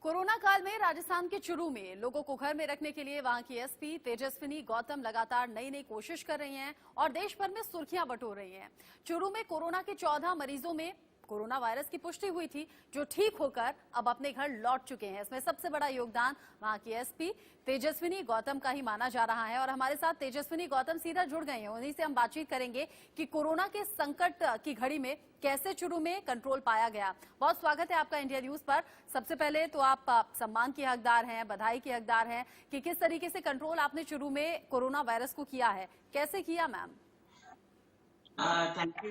Corona काल में राजस्थान के चुरू में लोगों को घर में रखने के लिए वहां की एसपी तेजस्विनी गौतम लगातार नई नई कोशिश कर रही हैं और देश भर में सुर्खियां बटोर रही हैं। चुरू में कोरोना के 14 मरीजों में कोरोना वायरस की पुष्टि हुई थी, जो ठीक होकर अब अपने घर लौट चुके हैं। इसमें सबसे बड़ा योगदान वहां की एसपी तेजस्विनी गौतम का ही माना जा रहा है और हमारे साथ तेजस्विनी गौतम सीधा जुड़ गए हैं। उन्हीं से हम बातचीत करेंगे कि कोरोना के संकट की घड़ी में कैसे चुरू में कंट्रोल पाया गया। बहुत स्वागत है आपका इंडिया न्यूज पर। सबसे पहले तो आप सम्मान की हकदार हैं, बधाई की हकदार हैं कि किस तरीके से कंट्रोल आपने चुरू में कोरोना वायरस को किया है, कैसे किया मैम? Thank you.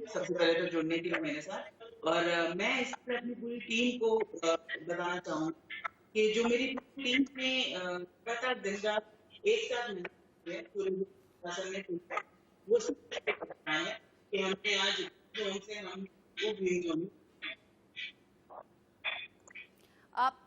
सबसे पहले तो जुड़ने के लिए मेरे साथ और मैं इसमें अपनी पूरी टीम को बताना चाहूँ कि जो मेरी पूरी टीम ने लगातार दिन रात एक साथ मेहनत की है, पूरे शासन ने की है, वो सब बताना है कि हमने आज उनसे हम वो भी आप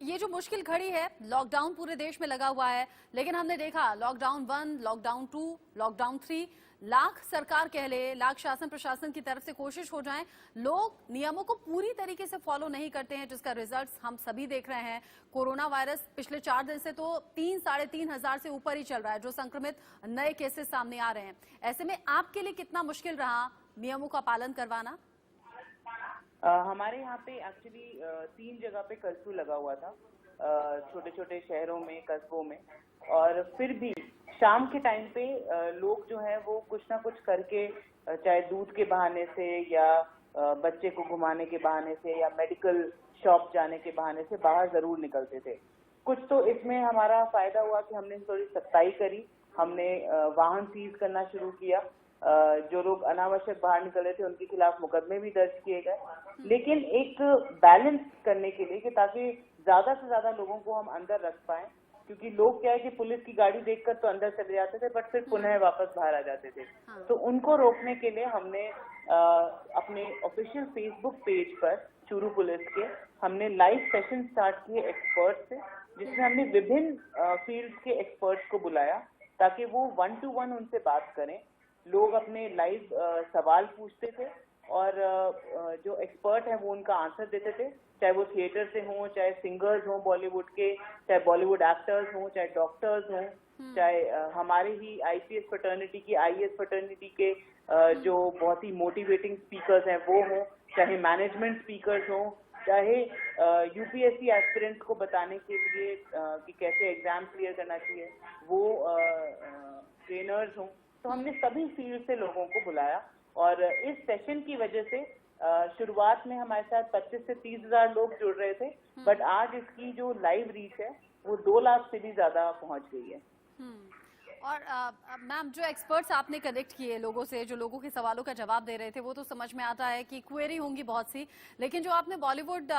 ये जो मुश्किल घड़ी है, लॉकडाउन पूरे देश में लगा हुआ है, लेकिन हमने देखा लॉकडाउन 1, लॉकडाउन 2, लॉकडाउन 3, लाख सरकार कह ले, लाख शासन प्रशासन की तरफ से कोशिश हो जाए, लोग नियमों को पूरी तरीके से फॉलो नहीं करते हैं, जिसका रिजल्ट हम सभी देख रहे हैं। कोरोना वायरस पिछले 4 दिन से तो 3-3.5 हजार से ऊपर ही चल रहा है, जो संक्रमित नए केसेस सामने आ रहे हैं। ऐसे में आपके लिए कितना मुश्किल रहा नियमों का पालन करवाना? हमारे यहाँ पे एक्चुअली 3 जगह पे कर्फ्यू लगा हुआ था, छोटे छोटे शहरों में, कस्बों में। और फिर भी शाम के टाइम पे लोग जो है वो कुछ ना कुछ करके, चाहे दूध के बहाने से या बच्चे को घुमाने के बहाने से या मेडिकल शॉप जाने के बहाने से बाहर जरूर निकलते थे। कुछ तो इसमें हमारा फायदा हुआ कि हमने थोड़ी सख्ताई करी, हमने वाहन सीज करना शुरू किया, जो लोग अनावश्यक बाहर निकले थे उनके खिलाफ मुकदमे भी दर्ज किए गए। लेकिन एक बैलेंस करने के लिए कि ताकि ज्यादा से ज्यादा लोगों को हम अंदर रख पाए, क्योंकि लोग क्या है कि पुलिस की गाड़ी देखकर तो अंदर चले जाते थे बट फिर पुनः वापस बाहर आ जाते थे। तो उनको रोकने के लिए हमने अपने ऑफिशियल फेसबुक पेज पर चूरू पुलिस के हमने लाइव सेशन स्टार्ट किए एक्सपर्ट से, जिसमें हमने विभिन्न फील्ड के एक्सपर्ट्स को बुलाया ताकि वो 1-to-1 उनसे बात करें। लोग अपने लाइव सवाल पूछते थे और जो एक्सपर्ट हैं वो उनका आंसर देते थे, चाहे वो थिएटर से हों, चाहे सिंगर्स हों बॉलीवुड के, चाहे बॉलीवुड एक्टर्स हों, चाहे डॉक्टर्स हों, चाहे हमारे ही आईपीएस फ्रेटर्निटी की, आईएएस फ्रेटर्निटी के जो बहुत ही मोटिवेटिंग स्पीकर्स हैं वो हों, चाहे मैनेजमेंट स्पीकर्स हों, चाहे यूपीएससी एस्पिरेंट्स को बताने के लिए कि कैसे एग्जाम क्लियर करना चाहिए वो ट्रेनर्स हों। तो हमने सभी फील्ड से लोगों को बुलाया और इस सेशन की वजह से शुरुआत में हमारे साथ 25 से 30 हजार लोग जुड़ रहे थे, बट आज इसकी जो लाइव रीच है वो 2 लाख से भी ज्यादा पहुंच गई है। और मैम, जो एक्सपर्ट्स आपने कनेक्ट किए लोगों से, जो लोगों के सवालों का जवाब दे रहे थे, वो तो समझ में आता है कि क्वेरी होंगी बहुत सी, लेकिन जो आपने बॉलीवुड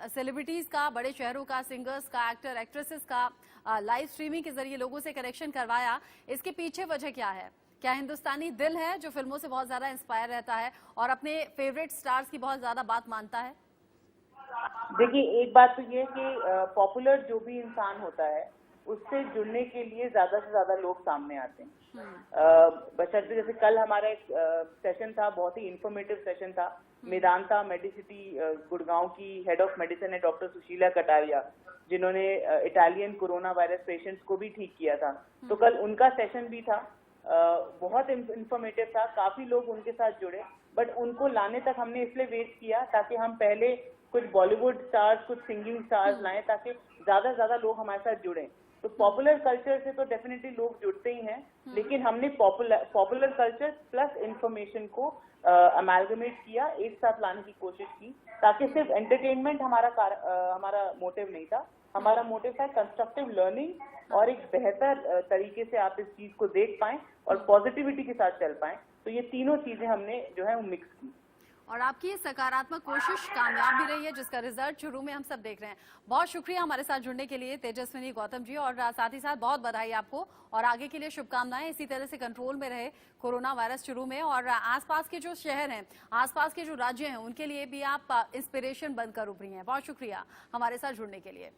सेलिब्रिटीज का, बड़े शहरों का, सिंगर्स का, एक्टर एक्ट्रेसेस का लाइव स्ट्रीमिंग के जरिए लोगों से कनेक्शन करवाया, इसके पीछे वजह क्या है? क्या हिंदुस्तानी दिल है जो फिल्मों से बहुत ज्यादा इंस्पायर रहता है और अपने फेवरेट स्टार्स की बहुत ज्यादा बात मानता है? देखिए, एक बात तो ये कि पॉपुलर जो भी इंसान होता है उससे जुड़ने के लिए ज्यादा से ज्यादा लोग सामने आते हैं। बशर्ते जैसे कल हमारा एक सेशन था, बहुत ही इंफॉर्मेटिव सेशन था। मेदांता मेडिसिटी गुड़गांव की हेड ऑफ मेडिसिन है डॉक्टर सुशीला कटारिया, जिन्होंने इटालियन कोरोना वायरस पेशेंट्स को भी ठीक किया था। तो कल उनका सेशन भी था, बहुत इंफॉर्मेटिव था, काफी लोग उनके साथ जुड़े। बट उनको लाने तक हमने इसलिए वेट किया ताकि हम पहले कुछ बॉलीवुड स्टार्स, कुछ सिंगिंग स्टार्स लाएं ताकि ज्यादा से ज्यादा लोग हमारे साथ जुड़े। तो पॉपुलर कल्चर से तो डेफिनेटली लोग जुड़ते ही हैं, लेकिन हमने पॉपुलर कल्चर प्लस इंफॉर्मेशन को अमेलगमेट किया, एक साथ लाने की कोशिश की, ताकि सिर्फ एंटरटेनमेंट हमारा मोटिव नहीं था। हमारा मोटिव था कंस्ट्रक्टिव लर्निंग और एक बेहतर तरीके से आप इस चीज को देख पाएं और पॉजिटिविटी के साथ चल पाएं। तो ये तीनों चीजें हमने जो है वो मिक्स की और आपकी ये सकारात्मक कोशिश कामयाब भी रही है, जिसका रिजल्ट शुरू में हम सब देख रहे हैं। बहुत शुक्रिया हमारे साथ जुड़ने के लिए तेजस्विनी गौतम जी, और साथ ही साथ बहुत बधाई आपको और आगे के लिए शुभकामनाएं। इसी तरह से कंट्रोल में रहे कोरोना वायरस शुरू में, और आसपास के जो शहर हैं, आसपास के जो राज्य हैं, उनके लिए भी आप इंस्पिरेशन बनकर उभरी हैं। बहुत शुक्रिया हमारे साथ जुड़ने के लिए।